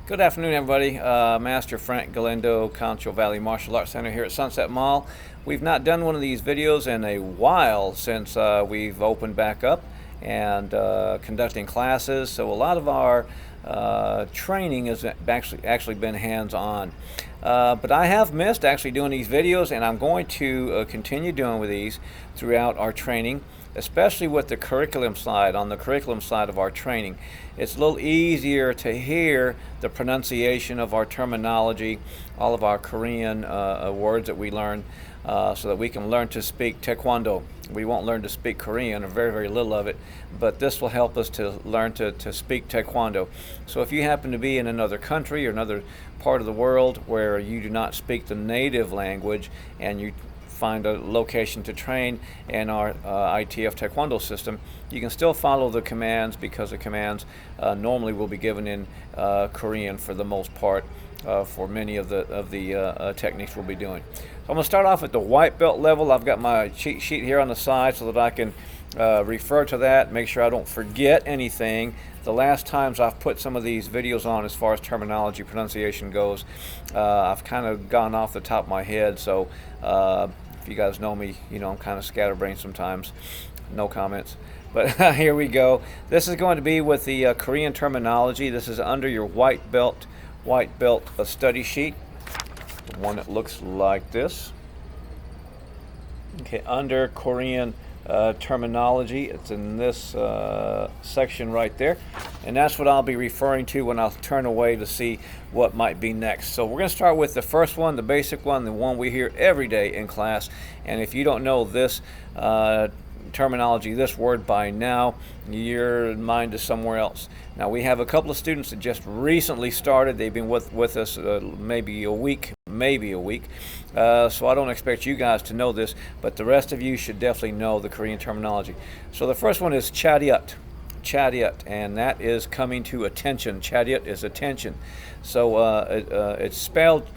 Good afternoon, everybody. Master Frank Galindo, Concho Valley Martial Arts Center here at Sunset Mall. We've not done one of these videos in a while since we've opened back up and conducting classes. So a lot of our training has actually been hands-on. But I have missed actually doing these videos, and I'm going to continue doing with these throughout our training, especially with the curriculum slide. On the curriculum slide of our training, it's a little easier to hear the pronunciation of our terminology, all of our Korean words that we learn, so that we can learn to speak Taekwondo. We won't learn to speak Korean, or very, very little of it, but this will help us to learn to speak Taekwondo. So if you happen to be in another country or another part of the world where you do not speak the native language, and you find a location to train in our ITF Taekwondo system, you can still follow the commands, because the commands normally will be given in Korean for the most part, for many of the techniques we'll be doing. So I'm going to start off at the white belt level. I've got my cheat sheet here on the side so that I can refer to that, make sure I don't forget anything. The last times I've put some of these videos on, as far as terminology pronunciation goes, I've kind of gone off the top of my head, so if you guys know me, you know I'm kind of scatterbrained sometimes. No comments. But here we go. This is going to be with the Korean terminology. This is under your white belt study sheet, the one that looks like this. Okay, under Korean terminology, it's in this section right there, and that's what I'll be referring to when I'll turn away to see what might be next. So we're going to start with the first one, the basic one, the one we hear every day in class. And if you don't know this terminology, this word by now, your mind is somewhere else. Now, we have a couple of students that just recently started. They've been with us maybe a week. So I don't expect you guys to know this, but the rest of you should definitely know the Korean terminology. So the first one is chariot, and that is coming to attention. Chariot is attention. So it's spelled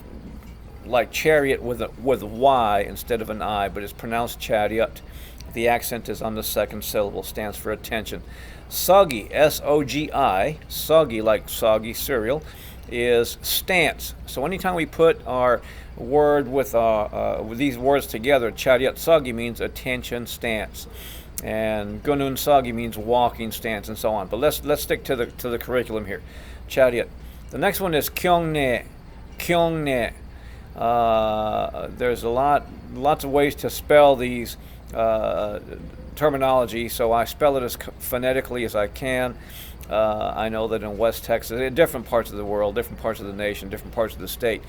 like chariot with a Y instead of an I, but it's pronounced chariot. The accent is on the second syllable, stands for attention. Soggy, S-O-G-I, soggy like soggy cereal, is stance. So anytime we put our word with these words together, chariot soggy means attention, stance, and gunun soggy means walking stance, and so on. But let's stick to the curriculum here. Chariot. The next one is kyongne. There's lots of ways to spell these terminology, so I spell it as phonetically as I can. I know that in West Texas, in different parts of the world, different parts of the nation, different parts of the state,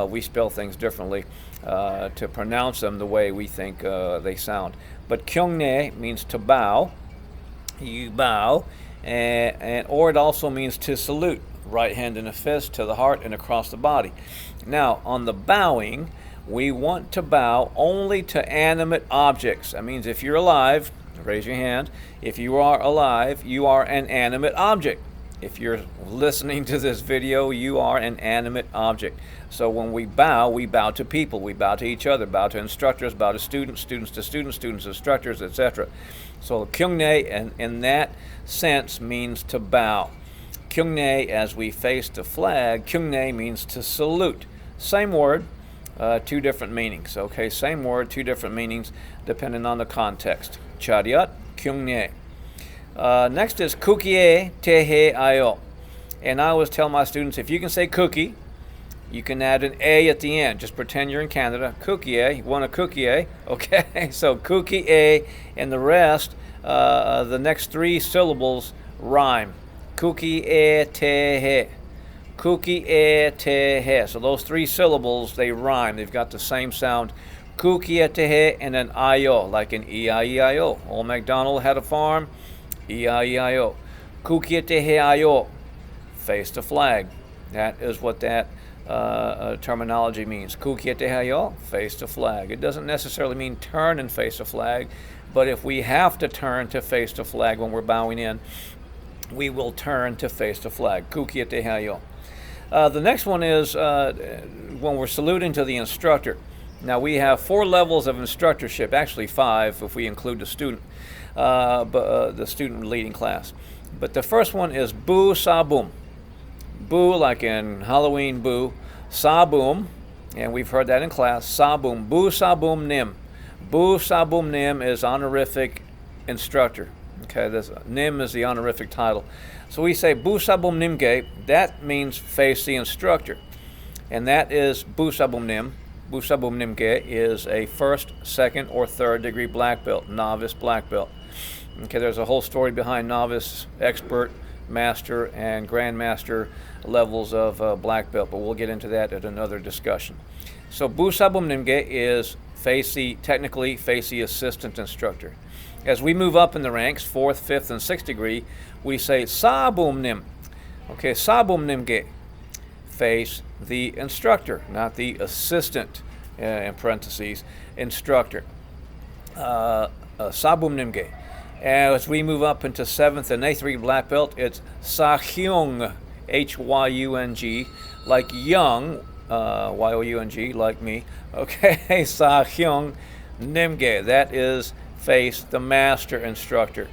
we spell things differently to pronounce them the way we think they sound. But kyongne means to bow. You bow, or it also means to salute. Right hand in a fist to the heart and across the body. Now, on the bowing, we want to bow only to animate objects. That means if you're alive, raise your hand. If you are alive, you are an animate object. If you're listening to this video, you are an animate object. So when we bow to people. We bow to each other, bow to instructors, bow to students, students to students, students to instructors, etc. So kyungne in that sense means to bow. Kyungne, as we face the flag, kyungne means to salute. Same word, two different meanings. Okay, same word, two different meanings depending on the context. Chariot, kyungne. Next is kukie tehe ayo. And I always tell my students, if you can say cookie, you can add an A at the end. Just pretend you're in Canada. Cookie, you want a cookie, okay? So cookie, and the rest, the next three syllables rhyme. Kuki e tehe. Kuki e tehe. So those three syllables, they rhyme. They've got the same sound. Kuki e tehe and an I-O, like in E-I-E-I-O. Old MacDonald had a farm. E-I-E-I-O. Kuki e tehe I-O. Face the flag. That is what that terminology means. Kuki e tehe I-O. Face the flag. It doesn't necessarily mean turn and face the flag, but if we have to turn to face the flag when we're bowing in, we will turn to face the flag. Kuki te hayo. The next one is when we're saluting to the instructor. Now we have 4 levels of instructorship, actually 5 if we include the student, the student leading class. But the first one is bu sa bum. Boo, like in Halloween boo. Saboom, and we've heard that in class. Saboom. Boo saboom nim. Boo saboom nim is honorific instructor. Okay, this nim is the honorific title. So we say boo saboom nimge. That means face the instructor, and that is boo saboom nim. Boo saboom nimge is a first, second, or third degree black belt, novice black belt. Okay, there's a whole story behind novice, expert, master, and grandmaster levels of black belt, but we'll get into that at another discussion. So boo saboom nimge is technically face the assistant instructor. As we move up in the ranks, 4th, 5th, and 6th degree, we say saboom nim. Okay, saboom nimge, face the instructor, not the assistant, in parentheses, instructor. Saboom nimge. As we move up into 7th and 8th degree black belt, it's Sahyung, Hyung, like young, Young, like me. Okay, Sahyung nimge. That is face the master instructor.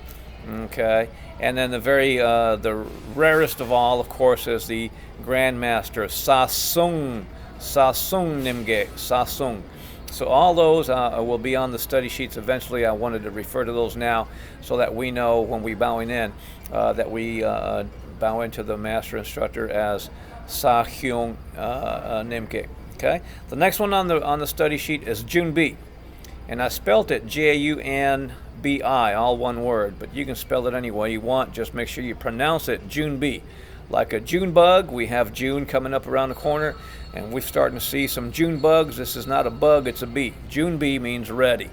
Okay, and then the rarest of all, of course, is the grandmaster, Sasung nimge, Sasung. So all those will be on the study sheets eventually. I wanted to refer to those now so that we know when we bowing in that we bow into the master instructor as Sahyung nimge. Okay. The next one on the study sheet is Junbi, and I spelt it Jaunbi, all one word, but you can spell it any way you want. Just make sure you pronounce it Junbi. Like a June bug, we have June coming up around the corner, and we're starting to see some June bugs. This is not a bug, it's a bee. June bee means ready.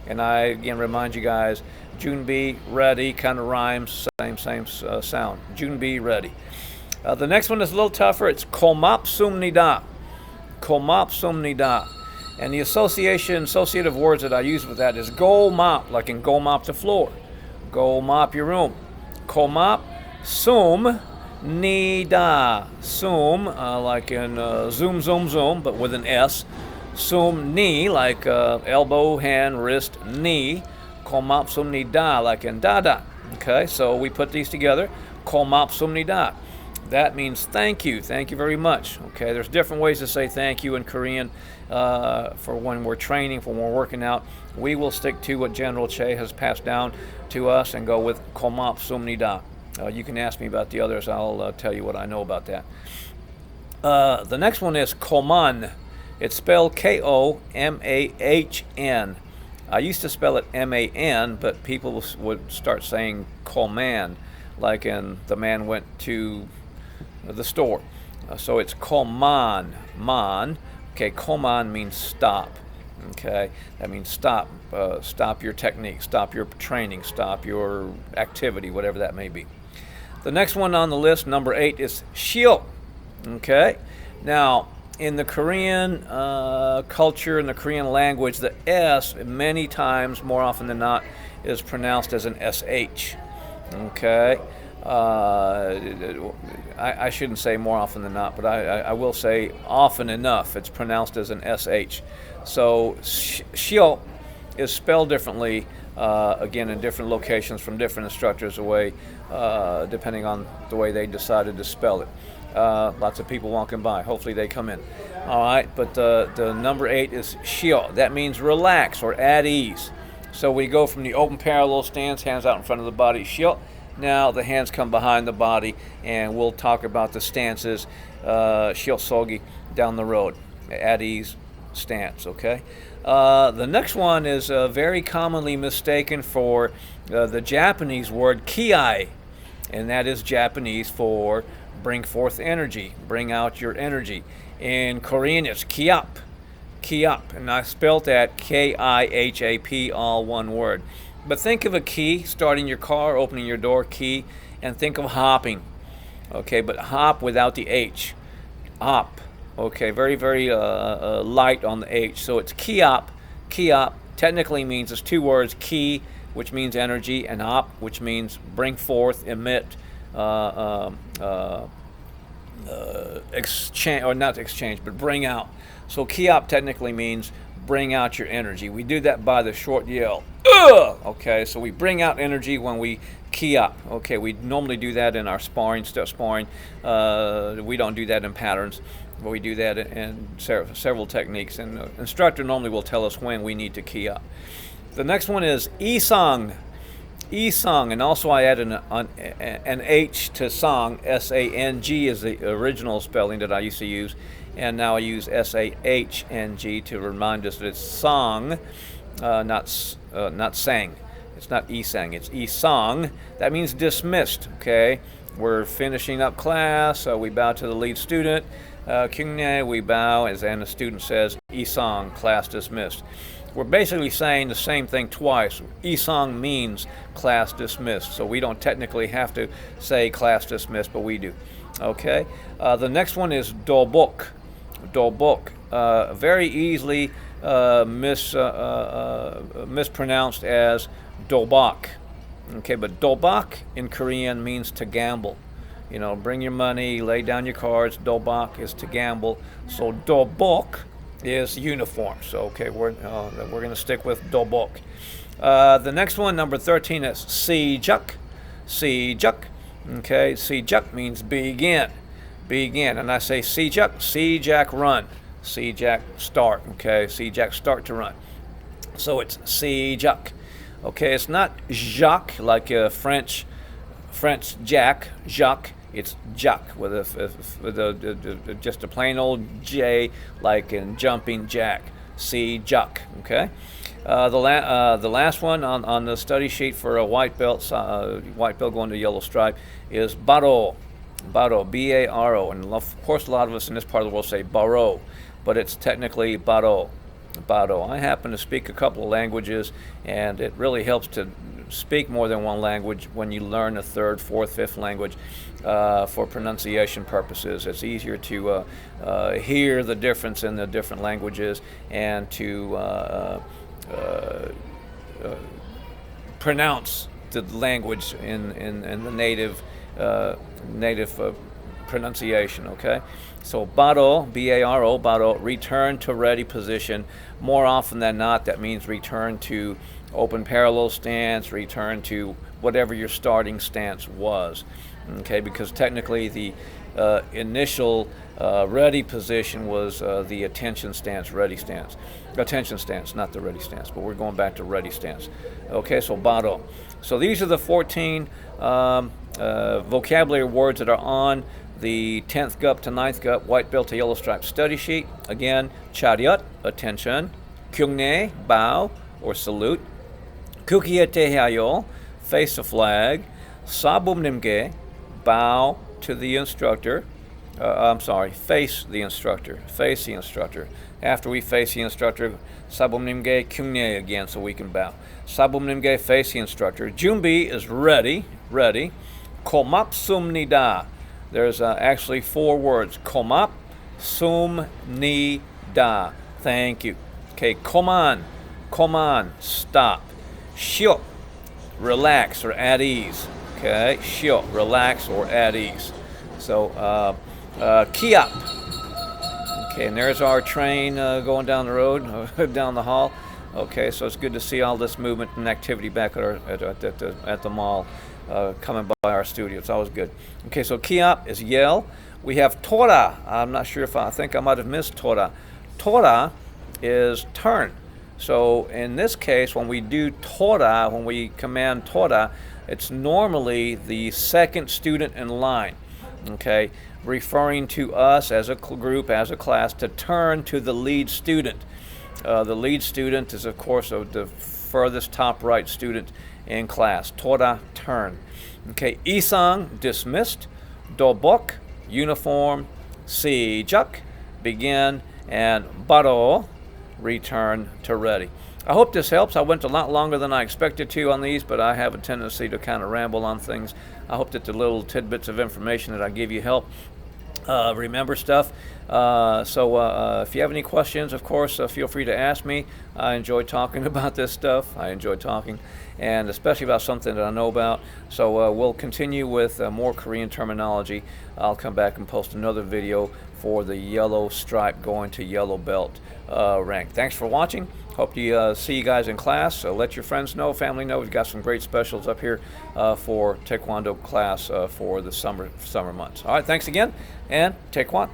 And I, again, remind you guys, June bee, ready, kind of rhymes, same sound. June bee, ready. The next one is a little tougher. It's Komap Sumnida. Komap Sumnida. And the associative words that I use with that is go mop, like in go mop the floor. Go mop your room. Komap Sum Nida. Sum, like in zoom, zoom, zoom, but with an S. Sum ni, like elbow, hand, wrist, knee. Komap sum nida, like in dada. Okay, so we put these together. Komap sum nida. That means thank you very much. Okay, there's different ways to say thank you in Korean for when we're training, for when we're working out. We will stick to what General Che has passed down to us and go with komap sum nida. You can ask me about the others. I'll tell you what I know about that. The next one is Koman. It's spelled Komahn. I used to spell it Man, but people would start saying Koman, like in the man went to the store. So it's Koman. Man. Okay, Koman means stop. Okay, that means stop. Stop your technique, stop your training, stop your activity, whatever that may be. The next one on the list, number 8, is Shio. Okay, now in the Korean culture, in the Korean language, the S many times, more often than not, is pronounced as an SH. Okay, I shouldn't say more often than not, but I will say often enough it's pronounced as an SH. So Shio is spelled differently, again, in different locations from different instructors, depending on the way they decided to spell it. Lots of people walking by. Hopefully they come in. All right, but the number 8 is Shio. That means relax or at ease. So we go from the open parallel stance, hands out in front of the body, Shio. Now the hands come behind the body, and we'll talk about the stances, Shio Sogi, down the road. At ease stance, okay? The next one is very commonly mistaken for the Japanese word kiai, and that is Japanese for bring forth energy, bring out your energy. In Korean, it's kiap, and I spelled that Kihap, all one word. But think of a key, starting your car, opening your door, key, and think of hopping. Okay, but hop without the H. Hop. Okay, very, very light on the H. So it's kiap. Kiap technically means it's two words, ki, which means energy, and hop, which means bring forth, emit, exchange, or not exchange, but bring out. So kiap technically means bring out your energy. We do that by the short yell. Okay, so we bring out energy when we key up. Okay, we normally do that in our sparring, step sparring. We don't do that in patterns, but we do that in several techniques. And the instructor normally will tell us when we need to key up. The next one is isang. Isang, and also I added an H to sang. S-A-N-G is the original spelling that I used to use, and now I use S-A-H-N-G to remind us that it's sang, not sang. It's not isang, it's isang. That means dismissed, okay? We're finishing up class, we bow to the lead student. Kyungne, we bow, and the student says, isang, class dismissed. We're basically saying the same thing twice. Isang means class dismissed, so we don't technically have to say class dismissed, but we do. Okay. The next one is dobok. Dobok. Very easily mispronounced as dobak. Okay, but dobak in Korean means to gamble. You know, bring your money, lay down your cards. Dobak is to gamble. So dobok is uniform. So okay, we're going to stick with dobok. The next one, number 13, is sijuk. Sijuk. Okay, sijuk means begin. Begin. And I say sijuk, sijak run. Sijak start. Okay, sijak start to run. So it's sijuk. Okay, it's not Jacques like French Jack, Jacques. It's Jack with just a plain old J, like in jumping jack. See Jack. Okay. The last one on the study sheet for a white belt going to yellow stripe is baro. Baro, B-A-R-O, and of course a lot of us in this part of the world say baro, but it's technically baro. Baro. I happen to speak a couple of languages, and it really helps to speak more than one language when you learn a third, fourth, fifth language for pronunciation purposes. It's easier to hear the difference in the different languages and to pronounce the language in the native pronunciation. Okay, so baro, B-A-R-O, baro, return to ready position. More often than not, that means return to open parallel stance, return to whatever your starting stance was. Okay, because technically the initial ready position was the attention stance, ready stance. Attention stance, not the ready stance, but we're going back to ready stance. Okay, so baro. So these are the 14 vocabulary words that are on the 10th GUP to 9th GUP white belt to yellow stripe study sheet. Again, chariot, attention. Kyungne, bow or salute. Kukiete hayo, face the flag. Sabumnimge, bow to the instructor. Face the instructor. Face the instructor. After we face the instructor, sabumnimge kyungne again, so we can bow. Sabumnimge, face the instructor. Junbi is ready. Ready. Komap sumnida. There's actually 4 words. Komap sumnida. Thank you. Okay, koman. Koman, stop. Shio, relax or at ease. Okay, shio, relax or at ease. So, kiap. Okay, and there's our train going down the road, down the hall. Okay, so it's good to see all this movement and activity back at the mall, coming by our studio. It's always good. Okay, so kiap is yell. We have tora. I'm not sure if I think I might have missed tora. Tora is turn. So in this case, when we do tora, when we command tora, it's normally the second student in line, okay, referring to us as a group, as a class, to turn to the lead student. The lead student is, of course, the furthest top right student in class. Tora, turn. Okay, isang, dismissed. Dobok, uniform. Sijak, begin. And baro, return to ready. I hope this helps. I went a lot longer than I expected to on these, but I have a tendency to kind of ramble on things. I hope that the little tidbits of information that I give you help remember stuff. So if you have any questions, of course, feel free to ask me. I enjoy talking about this stuff. I enjoy talking, and especially about something that I know about. So we'll continue with more Korean terminology. I'll come back and post another video for the yellow stripe going to yellow belt rank. Thanks for watching. Hope to see you guys in class. So let your friends know, family know. We've got some great specials up here for Taekwondo class for the summer months. All right, thanks again, and Taekwondo.